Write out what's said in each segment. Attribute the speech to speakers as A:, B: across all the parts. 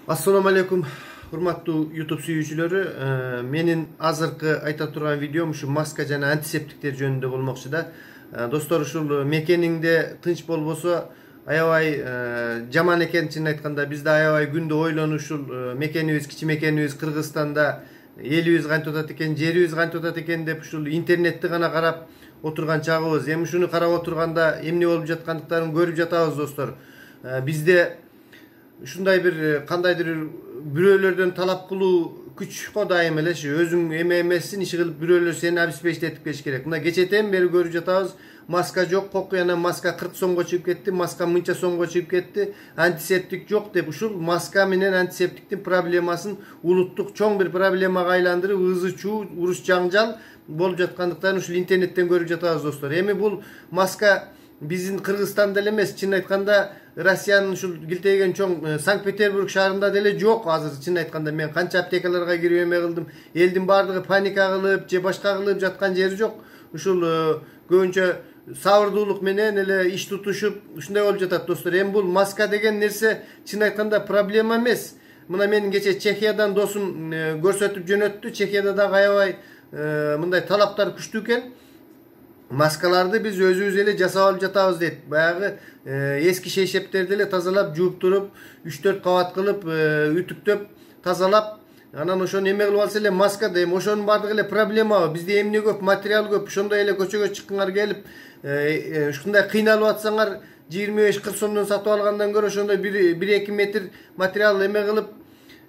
A: Assalamu alaikum, hurmattуу YouTube sүйүүчүлөрү. Менин азыркы айта турган видеом ушу маска жана антисептиктер жөнүндө болмокчу да. Достор, ушул мекениңде тынч болбосо аябай жаман экен. Чынын айтканда бизде аябай күндө ойлонуп ушул мекенибиз, кичи мекенибиз Кыргызстанда элибиз кантип атат экен, жерибиз кантип атат экен деп ушул интернетти гана карап отурган чагыбыз. Эми ушуну карап отурганда эмне болуп жаткандыктарын көрүп жатабыз, достор. Бизде ушундай бир кандайдыр бирөөлөрдөн талап кылуу күч го дайым эле, өзүң эме эмесин иши кылып бирөөлөр сени обеспечить бериш керек. Мына кечетен бери көрүп жатабыз, маска жок, кокуяна маска 40 сомго чыгып кетти, маска мынча сомго чыгып кетти, антисептик жок деп ушул маска менен антисептиктин проблемасын улуттук чоң бир проблемага айландырып, ызы чуу, уруш жаңжал болуп жаткандыктан ушул интернеттен көрүп жатабыз, достор. Эми бул маска биздин Кыргызстанда эле эмес, чын айтканда Россиянын ушул килтейген чоң Санкт-Петербург шаарында деле жок азыр. Чын айтканда мен канча аптекаларга кирип эме кылдым, элдин баардыгы паника кылып же башка кылып жаткан жери жок. Ушул көбүнчө сабырдуулук менен эле иш тутушуп ушундай болуп жатат, достор. Эми бул маска деген нерсе чын айтканда проблема эмес. Мына менин кече Чехиядан досум көрсөтүп жөнөттү. Чехияда дагы аябай мындай талаптар күчтүү экен. Маскаларды биз өзүбүз эле жасап алып жатабыз дейт. Баягы эски шейшептерди эле тазалап, жууп туруп, 3-4 кабат кылып, үтүктөп, тазалап, анан ошону эме кылып алса эле маска да. Эми ошонун баардыгы эле проблема. Бизде эмне көп, материал көп. Ошондой эле көчөгө чыккыңар келип, ушундай кыйналып атсаңар 25-40 сомдон сатып алгандан көрө ошондой 1-2 метр материал эме кылып,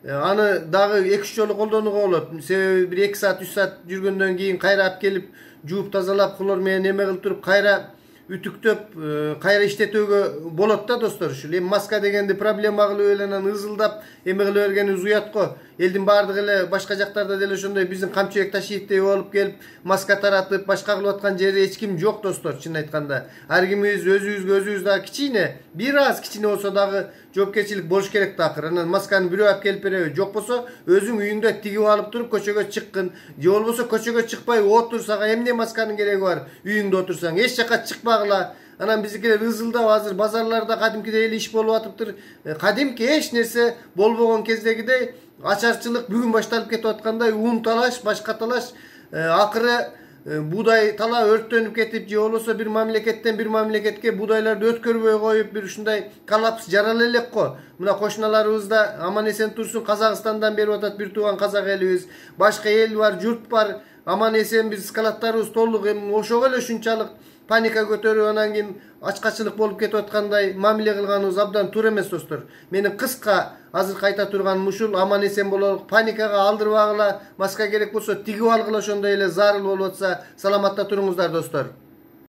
A: аны дагы 2-3 жолу колдонууга болот. Себеби бир 2 саат, 3 саат жүргөндөн кийин кайра алып келип, жууп тазалап, хлор менен эме кылып туруп, кайра үтүктөп, кайра иштетүүгө болот да, достор. Ушул эми маска дегенди проблема кылып эле анан ызылдап эме кыла бергенибиз уят го. Элдин баардыгы эле башка жактарда деле ошондой биздин Камчыбек Ташиевдей болуп келип, маска таратып, башка кылып аткан жери эч ким жок, достор, чын айтканда. Ар кимибиз өзүбүзгө дагы кичине, бир аз кичине болсо дагы жоопкерчилик болуш керек да акыр. Анан масканы бирөө алып келип береби, жок болсо өзүң үйүңдө тигип алып туруп көчөгө чыккын. Же болбосо көчөгө чыкпай отур, сага эмне масканын кереги бар? Үйүңдө отурсаң эч жака чыкпагыла. Анан биздикилер ызылдап, азыр базарларда кадимкидей эле иш болуп атыптыр. Кадимки эч нерсе болбогон кездегидей ачарчылык бүгүн башталып кетип аткандай ун талаш, башка талаш, акыры буудай тала өрттөнүп кетип, же болбосо бир мамлекеттен бир мамлекетке буудайларды өткөрбөй коюп, бир ушундай коллапс жарала элек го. Мына кошуналарыбыз да аман эсен турсун, Казакстандан берип атат бир тууган казак элибиз. Башка эл бар, журт бар, аман эсен биз складтарыбыз толук. Эми ошого эле ушунчалык паника көтөрүп, анан кийин ачкачылык болуп кетип аткандай мамиле кылганыбыз абдан туура эмес, достор. Менин кыска азыркы айта турганым ушул: аман эсен бололук, паникага алдырбагыла, маска керек болсо тигип алгыла, ошондой эле зарыл болуп атса. Саламатта туруңуздар, достор.